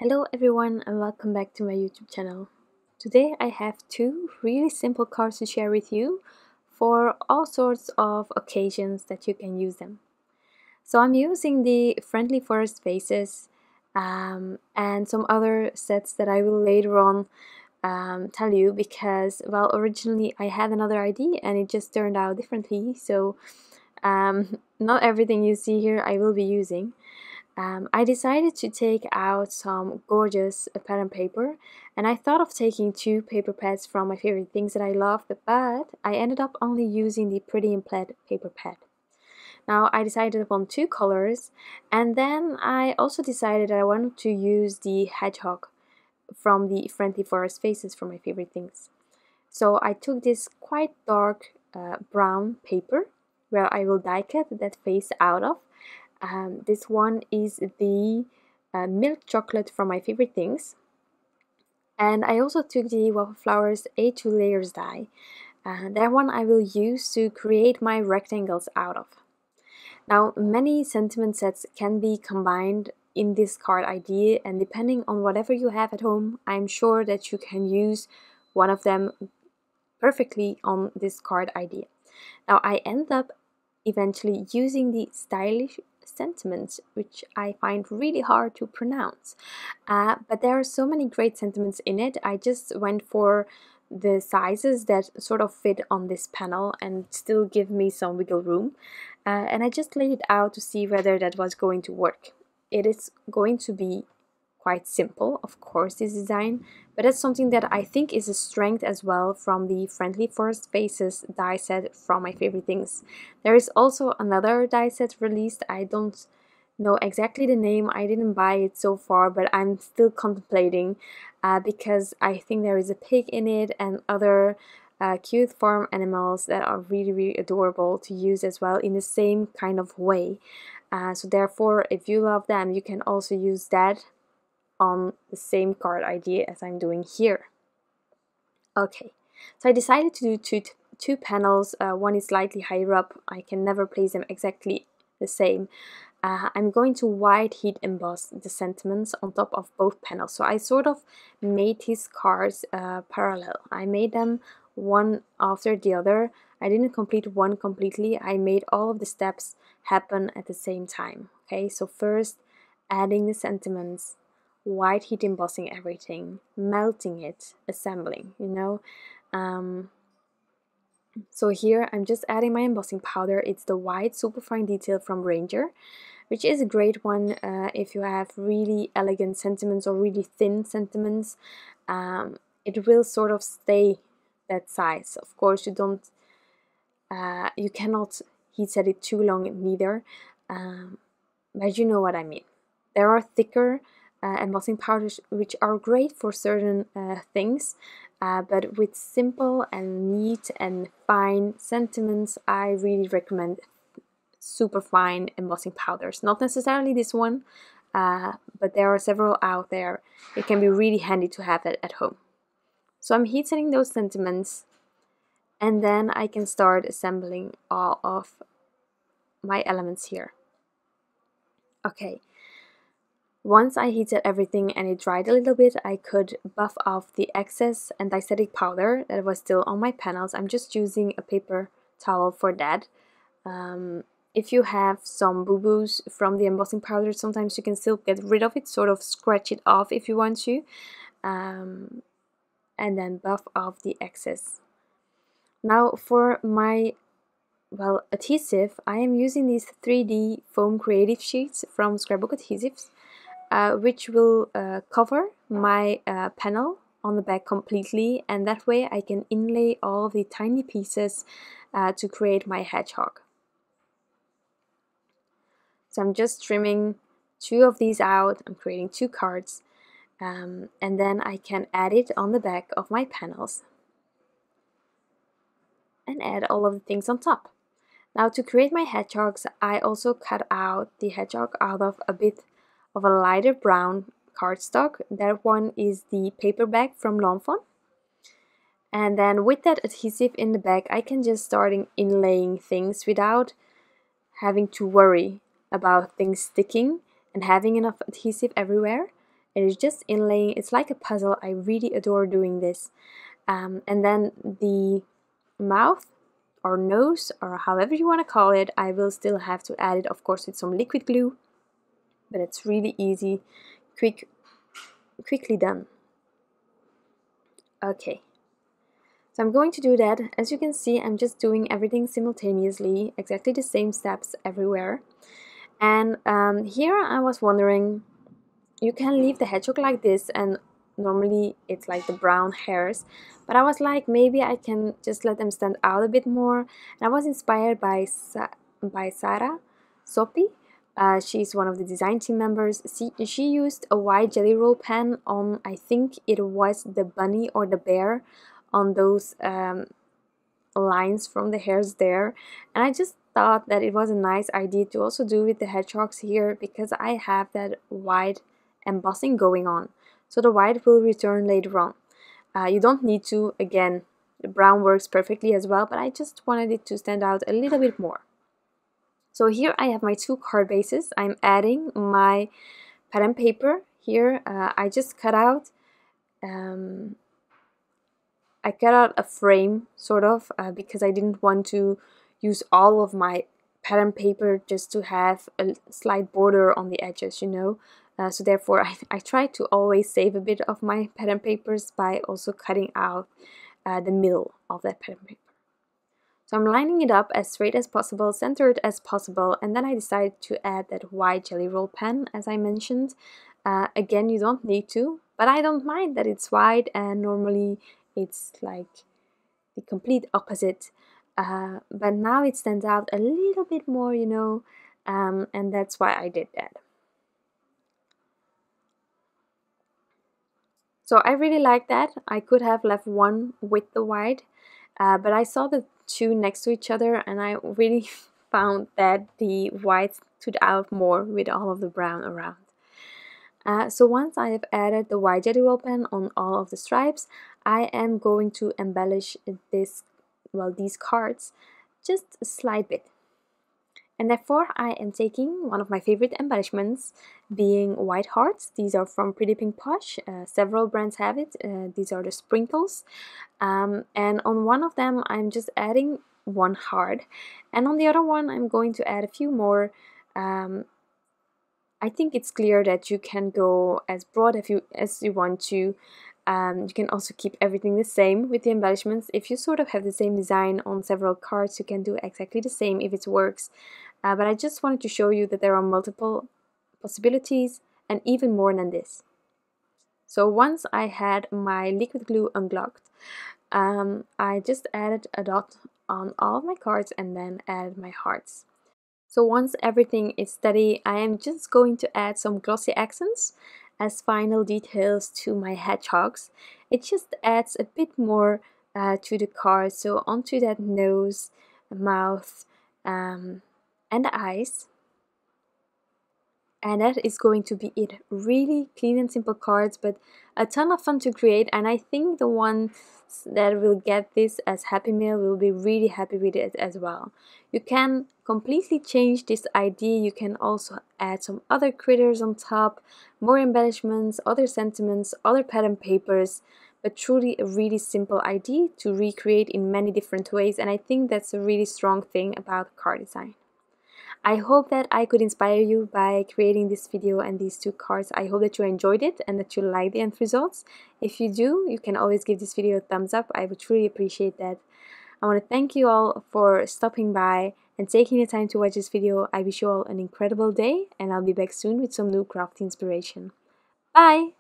Hello everyone and welcome back to my YouTube channel. Today I have two really simple cards to share with you for all sorts of occasions that you can use them. So I'm using the Friendly Forest Faces and some other sets that I will later on tell you because, well, originally I had another idea and it just turned out differently. So not everything you see here I will be using. I decided to take out some gorgeous pattern paper, and I thought of taking two paper pads from my favorite things that I love, but I ended up only using the Pretty and Plaid paper pad. Now I decided upon two colors, and then I also decided that I wanted to use the hedgehog from the Friendly Forest Faces from my favorite things. So I took this quite dark brown paper where I will die cut that face out of. This one is the milk chocolate from my favorite things, and I also took the Waffle Flowers A2 layers die. That one I will use to create my rectangles out of. Now many sentiment sets can be combined in this card idea, and depending on whatever you have at home, I'm sure that you can use one of them perfectly on this card idea. Now I end up eventually using the stylish sentiments, which I find really hard to pronounce, but there are so many great sentiments in it. I just went for the sizes that sort of fit on this panel and still give me some wiggle room, and I just laid it out to see whether that was going to work. It is going to be quite simple, of course, this design, but that's something that I think is a strength as well from the Friendly Forest Faces die set from my favorite things. There is also another die set released. I don't know exactly the name, I didn't buy it so far, but I'm still contemplating because I think there is a pig in it and other cute farm animals that are really adorable to use as well in the same kind of way. So therefore, if you love them, you can also use that on the same card idea as I'm doing here. Okay, so I decided to do two panels. One is slightly higher up. I can never place them exactly the same. I'm going to white heat emboss the sentiments on top of both panels. So I sort of made these cards parallel. I made them one after the other. I didn't complete one completely. I made all of the steps happen at the same time. Okay, so first adding the sentiments, white heat embossing everything, melting it, assembling, So here I'm just adding my embossing powder. It's the white superfine detail from Ranger, which is a great one if you have really elegant sentiments or really thin sentiments. It will sort of stay that size. Of course, you cannot heat set it too long neither, but you know what I mean. There are thicker embossing powders which are great for certain things, but with simple and neat and fine sentiments, I really recommend super fine embossing powders. Not necessarily this one, but there are several out there. It can be really handy to have it at home. So I'm heat setting those sentiments, and then I can start assembling all of my elements here. Okay. Once I heated everything and it dried a little bit, I could buff off the excess anti-static powder that was still on my panels. I'm just using a paper towel for that. If you have some boo-boos from the embossing powder, sometimes you can still get rid of it, sort of scratch it off if you want to, and then buff off the excess. Now for my adhesive, I am using these 3D foam creative sheets from Scrapbook Adhesives, which will cover my panel on the back completely, and that way I can inlay all of the tiny pieces to create my hedgehog. So I'm just trimming two of these out. I'm creating two cards, and then I can add it on the back of my panels and add all of the things on top. Now to create my hedgehogs, I also cut out the hedgehog out of a bit of a lighter brown cardstock. That one is the paper bag from Fawn. And then with that adhesive in the bag, I can just start inlaying things without having to worry about things sticking and having enough adhesive everywhere. It is just inlaying. It's like a puzzle. I really adore doing this. And then the mouth or nose, or however you want to call it, I will still have to add it, of course, with some liquid glue. But it's really easy, quickly done. Okay. So I'm going to do that. As you can see, I'm just doing everything simultaneously, exactly the same steps everywhere. And here I was wondering, you can leave the hedgehog like this, and normally it's like the brown hairs, but I was like, maybe I can just let them stand out a bit more. And I was inspired by Sarah Sopi. She's one of the design team members. She used a white jelly roll pen on, I think it was the bunny or the bear, on those lines from the hairs there, and I just thought that it was a nice idea to also do with the hedgehogs here, because I have that white embossing going on, so the white will return later on. You don't need to, again, the brown works perfectly as well, but I just wanted it to stand out a little bit more. So here I have my 2 card bases. I'm adding my pattern paper here. I just cut out a frame, sort of, because I didn't want to use all of my pattern paper just to have a slight border on the edges, you know. So therefore I try to always save a bit of my pattern papers by also cutting out the middle of that pattern paper. So I'm lining it up as straight as possible, centered as possible, and then I decided to add that white jelly roll pen, as I mentioned. Again, you don't need to, but I don't mind that it's white, and normally it's like the complete opposite. But now it stands out a little bit more, you know, and that's why I did that. So I really like that. I could have left one with the white, but I saw the 2 next to each other, and I really found that the white stood out more with all of the brown around. So once I have added the white jelly roll pen on all of the stripes, I am going to embellish these cards just a slight bit. And therefore I am taking one of my favorite embellishments, being white hearts. These are from Pretty Pink Posh. Several brands have it. These are the sprinkles. And on one of them I'm just adding 1 heart, and on the other one I'm going to add a few more. I think it's clear that you can go as broad as you want to. You can also keep everything the same with the embellishments. If you sort of have the same design on several cards, you can do exactly the same if it works. But I just wanted to show you that there are multiple possibilities, and even more than this. So once I had my liquid glue unglued, I just added a dot on all of my cards and then added my hearts. So once everything is steady, I am just going to add some glossy accents as final details to my hedgehogs. It just adds a bit more to the card, so onto that nose, mouth, and the eyes. And that is going to be it. Really clean and simple cards, but a ton of fun to create, and I think the ones that will get this as Happy Meal will be really happy with it as well. You can completely change this idea. You can also add some other critters on top, more embellishments, other sentiments, other pattern papers, but truly a really simple idea to recreate in many different ways, and I think that's a really strong thing about card design. I hope that I could inspire you by creating this video and these 2 cards. I hope that you enjoyed it and that you like the end results. If you do, you can always give this video a thumbs up. I would truly appreciate that. I want to thank you all for stopping by and taking the time to watch this video. I wish you all an incredible day, and I'll be back soon with some new craft inspiration. Bye!